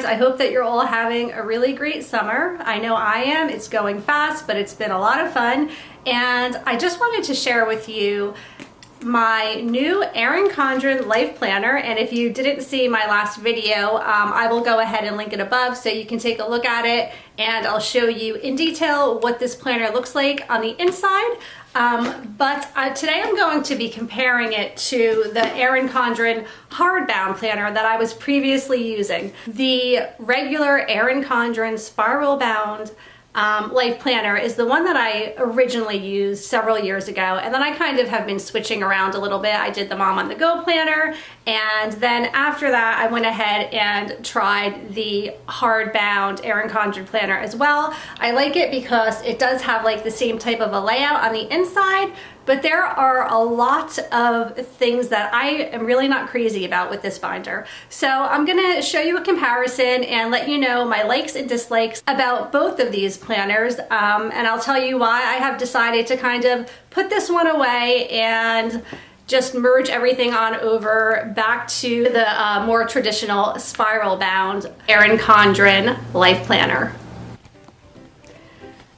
guys. I hope that you're all having a really great summer. I know I am. It's going fast, but it's been a lot of fun. And I just wanted to share with you my new Erin Condren Life Planner, and if you didn't see my last video, I will go ahead and link it above so you can take a look at it, and I'll show you in detail what this planner looks like on the inside. Today I'm going to be comparing it to the Erin Condren Hardbound planner that I was previously using. The regular Erin Condren Spiral bound Life Planner is the one that I originally used several years ago, and then I kind of have been switching around a little bit. I did the Mom on the Go planner, and then after that I went ahead and tried the hardbound Erin Condren planner as well. I like it because it does have like the same type of a layout on the inside, but there are a lot of things that I am really not crazy about with this binder. So I'm gonna show you a comparison and let you know my likes and dislikes about both of these planners, and I'll tell you why I have decided to kind of put this one away and just merge everything on over back to the more traditional spiral bound Erin Condren Life Planner.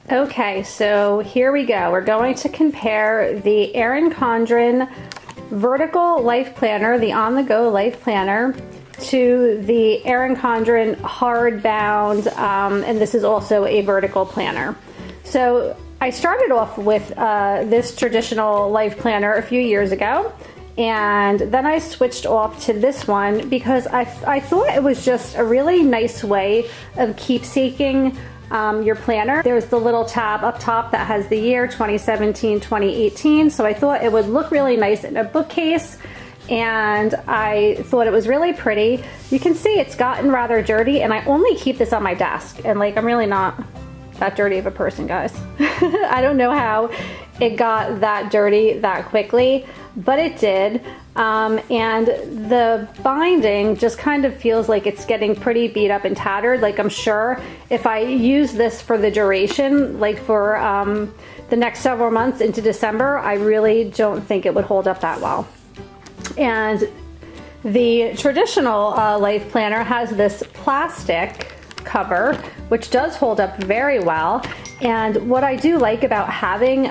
Okay, so here we go. We're going to compare the Erin Condren Vertical Life Planner, the on-the-go Life Planner, to the Erin Condren Hardbound, and this is also a vertical planner. So I started off with this traditional Life Planner a few years ago, and then I switched off to this one because I thought it was just a really nice way of keepsaking your planner. There's the little tab up top that has the year 2017, 2018. So I thought it would look really nice in a bookcase, and I thought it was really pretty. You can see it's gotten rather dirty, and I only keep this on my desk, and like I'm really not that dirty of a person, guys. I don't know how it got that dirty that quickly, but it did. And the binding just kind of feels like it's getting pretty beat up and tattered. Like I'm sure if I use this for the duration, like for the next several months into December, I really don't think it would hold up that well. And the traditional Life Planner has this plastic cover, which does hold up very well. And what I do like about having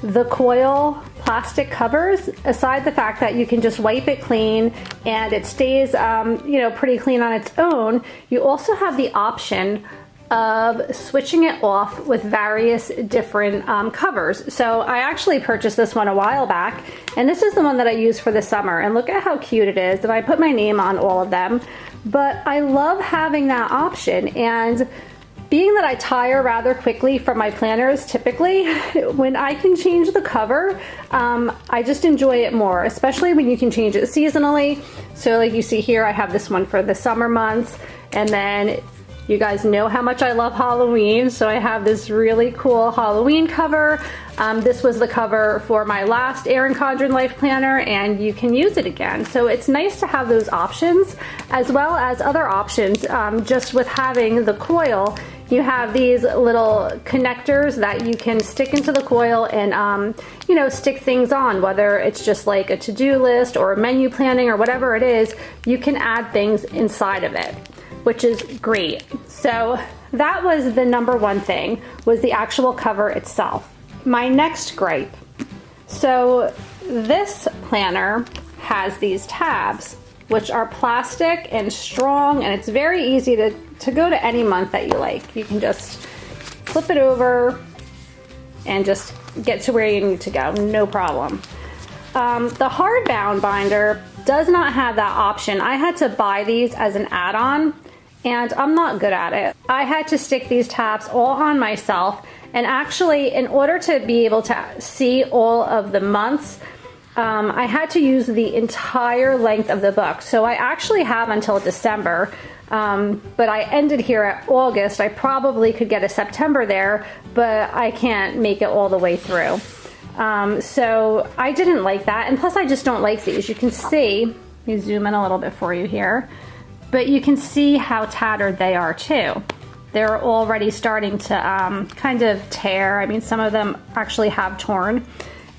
the coil plastic covers, aside the fact that you can just wipe it clean and it stays pretty clean on its own, you also have the option of switching it off with various different covers. So I actually purchased this one a while back, and this is the one that I use for the summer, and look at how cute it is, and I put my name on all of them. But I love having that option, and being that I tire rather quickly from my planners typically, when I can change the cover, I just enjoy it more, especially when you can change it seasonally. So like you see here, I have this one for the summer months, and then you guys know how much I love Halloween, so I have this really cool Halloween cover. This was the cover for my last Erin Condren Life Planner, and you can use it again. So it's nice to have those options, as well as other options. Just with having the coil, you have these little connectors that you can stick into the coil and stick things on, whether it's just like a to-do list or menu planning or whatever it is, you can add things inside of it, which is great. So that was the number one thing, was the actual cover itself. My next gripe. So this planner has these tabs, which are plastic and strong, and it's very easy to go to any month that you like. You can just flip it over and just get to where you need to go, no problem. The hardbound binder does not have that option. I had to buy these as an add-on, and I'm not good at it. I had to stick these tabs all on myself, and actually in order to be able to see all of the months, I had to use the entire length of the book. So I actually have until December, but I ended here at August. I probably could get a September there, but I can't make it all the way through. So I didn't like that, and plus I just don't like these. You can see, let me zoom in a little bit for you here, but you can see how tattered they are too. They're already starting to kind of tear. I mean, some of them actually have torn.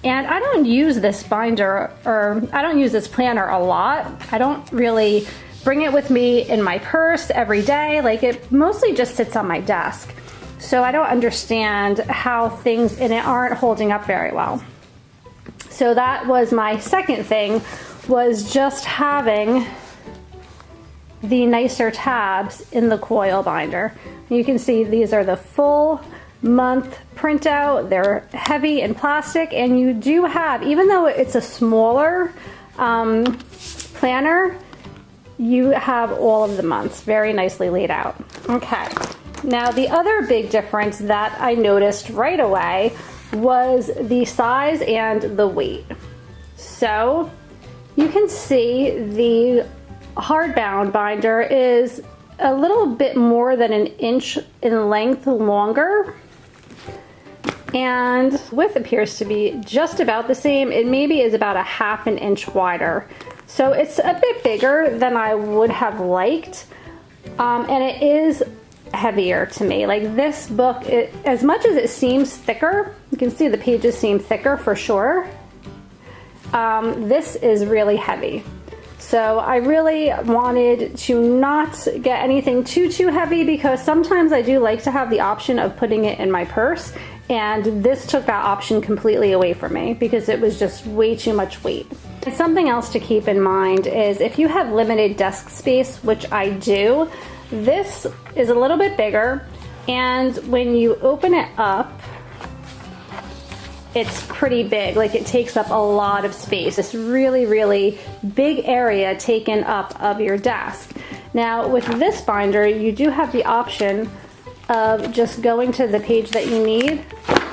And I don't use this binder, or I don't use this planner a lot. I don't really bring it with me in my purse every day. Like, it mostly just sits on my desk. So I don't understand how things in it aren't holding up very well. So that was my second thing, was just having the nicer tabs in the coil binder. You can see these are the full month printout. They're heavy and plastic, and you do have, even though it's a smaller planner, you have all of the months very nicely laid out. Okay, now the other big difference that I noticed right away was the size and the weight. So you can see the hardbound binder is a little bit more than an inch in length longer, and width appears to be just about the same. It maybe is about a ½ an inch wider. So it's a bit bigger than I would have liked, and it is heavier to me. Like, this book, as much as it seems thicker, you can see the pages seem thicker for sure, this is really heavy. So I really wanted to not get anything too heavy, because sometimes I do like to have the option of putting it in my purse, and this took that option completely away from me because it was just way too much weight. And something else to keep in mind is if you have limited desk space, which I do, this is a little bit bigger, and when you open it up, it's pretty big. Like, it takes up a lot of space. This really big area taken up of your desk. Now with this binder, you do have the option of just going to the page that you need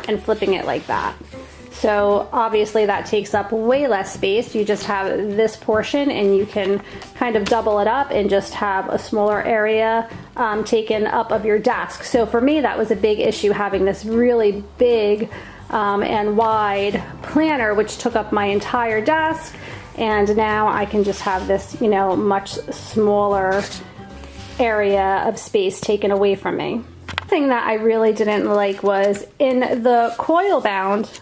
and flipping it like that. So obviously that takes up way less space. You just have this portion, and you can kind of double it up and just have a smaller area taken up of your desk. So for me, that was a big issue, having this really big and wide planner, which took up my entire desk, and now I can just have this, you know, much smaller area of space taken away from me. The thing that I really didn't like was in the coil bound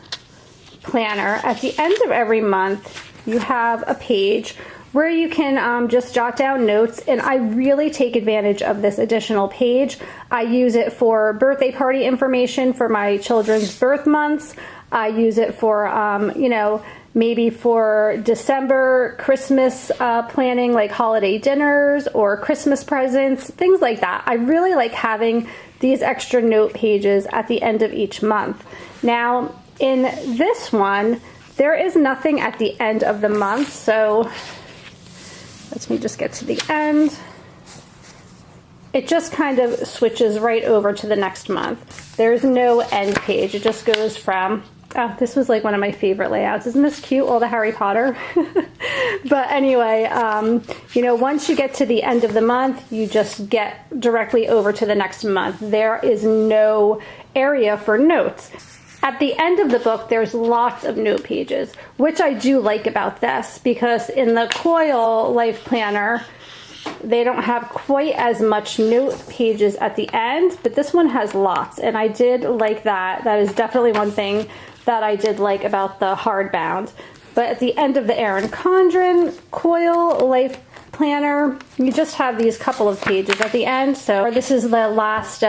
planner, at the end of every month, you have a page where you can just jot down notes, and I really take advantage of this additional page. I use it for birthday party information for my children's birth months. I use it for, you know, maybe for December Christmas planning, like holiday dinners or Christmas presents, things like that. I really like having these extra note pages at the end of each month. Now, in this one, there is nothing at the end of the month, so let me just get to the end. It just kind of switches right over to the next month. There's no end page. It just goes from, oh, this was like one of my favorite layouts. Isn't this cute? All the Harry Potter. But anyway, you know, once you get to the end of the month, you just get directly over to the next month. There is no area for notes. At the end of the book, there's lots of note pages, which I do like about this, because in the Coil Life Planner, they don't have quite as much note pages at the end, but this one has lots, and I did like that. That is definitely one thing that I did like about the hardbound. But at the end of the Erin Condren Coil Life Planner, you just have these couple of pages at the end. So this is the last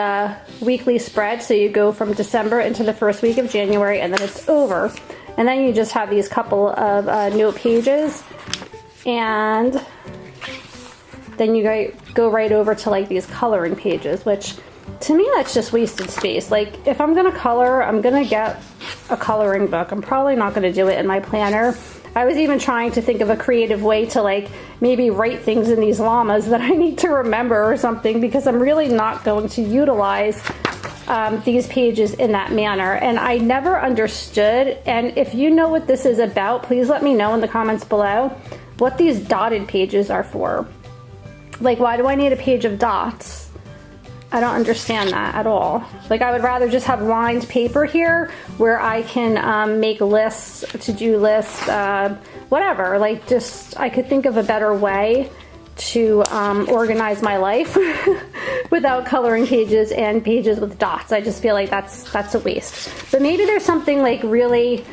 weekly spread, so you go from December into the first week of January, and then it's over. And then you just have these couple of note pages, and then you go right over to like these coloring pages, which to me, that's just wasted space. Like, if I'm gonna color, I'm gonna get a coloring book. I'm probably not gonna do it in my planner. I was even trying to think of a creative way to like maybe write things in these llamas that I need to remember or something, because I'm really not going to utilize these pages in that manner. And I never understood, and if you know what this is about, please let me know in the comments below what these dotted pages are for. Like, why do I need a page of dots? I don't understand that at all. Like, I would rather just have lined paper here where I can make lists, to-do lists, whatever. Like, just, I could think of a better way to organize my life without coloring pages and pages with dots. I just feel like that's a waste. But maybe there's something like really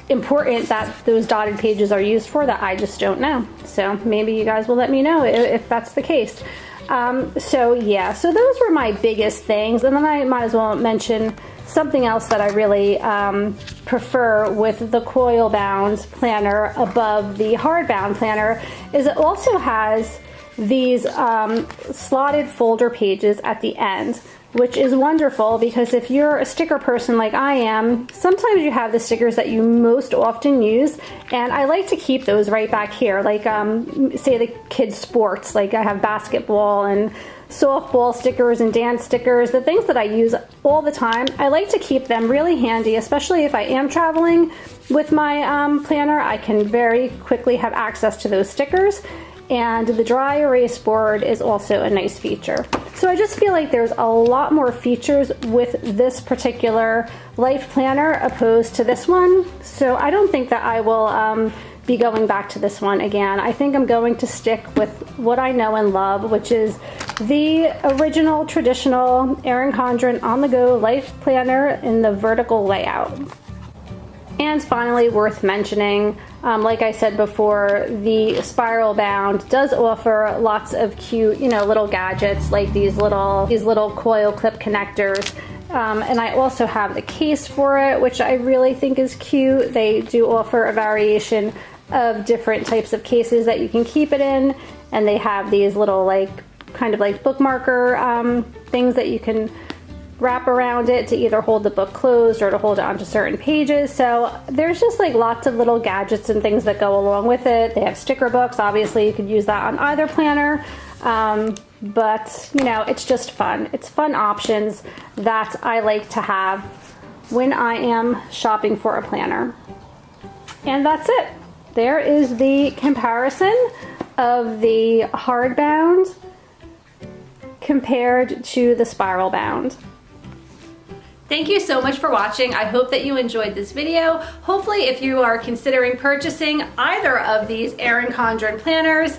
important that those dotted pages are used for that I just don't know. So maybe you guys will let me know if that's the case. So yeah, so those were my biggest things. And then I might as well mention something else that I really prefer with the coil bound planner above the hardbound planner is it also has these slotted folder pages at the end, which is wonderful because if you're a sticker person like I am, sometimes you have the stickers that you most often use, and I like to keep those right back here, like say the kids sports, like I have basketball and softball stickers and dance stickers, the things that I use all the time. I like to keep them really handy, especially if I am traveling with my planner. I can very quickly have access to those stickers. And the dry erase board is also a nice feature. So I just feel like there's a lot more features with this particular life planner opposed to this one. So I don't think that I will be going back to this one again. I think I'm going to stick with what I know and love, which is the original traditional Erin Condren on-the-go life planner in the vertical layout. And finally, worth mentioning, like I said before, the Spiral Bound does offer lots of cute, little gadgets like these little coil clip connectors. And I also have the case for it, which I really think is cute. They do offer a variation of different types of cases that you can keep it in, and they have these little kind of like bookmarker things that you can wrap around it to either hold the book closed or to hold it onto certain pages. So there's just lots of little gadgets and things that go along with it. They have sticker books. Obviously you could use that on either planner, but it's just fun. It's fun options that I like to have when I am shopping for a planner. And that's it. There is the comparison of the hardbound compared to the spiral bound. Thank you so much for watching. I hope that you enjoyed this video. Hopefully, if you are considering purchasing either of these Erin Condren planners,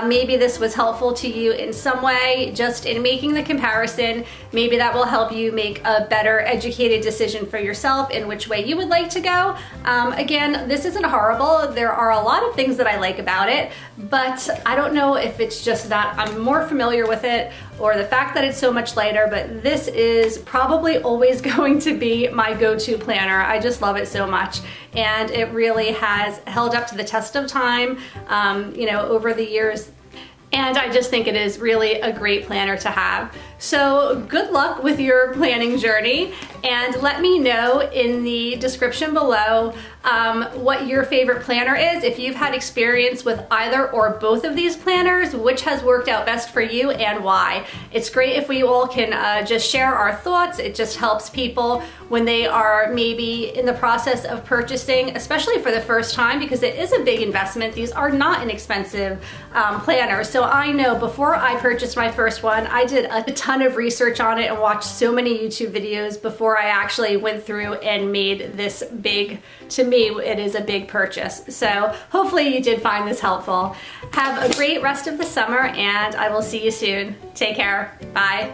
maybe this was helpful to you in some way, just in making the comparison. Maybe that will help you make a better educated decision for yourself in which way you would like to go. Again, this isn't horrible. There are a lot of things that I like about it, but I don't know if it's just that I'm more familiar with it or the fact that it's so much lighter, but this is probably always going to be my go-to planner. I just love it so much, and it really has held up to the test of time, over the years. And I just think it is really a great planner to have. So good luck with your planning journey, and let me know in the description below what your favorite planner is. If you've had experience with either or both of these planners, which has worked out best for you and why. It's great if we all can just share our thoughts. It just helps people when they are maybe in the process of purchasing, especially for the first time, because it is a big investment. These are not inexpensive planners. So I know before I purchased my first one, I did a ton of research on it and watched so many YouTube videos before I actually went through and made this big, to me, it is a big purchase. So hopefully you did find this helpful. Have a great rest of the summer, and I will see you soon. Take care. Bye.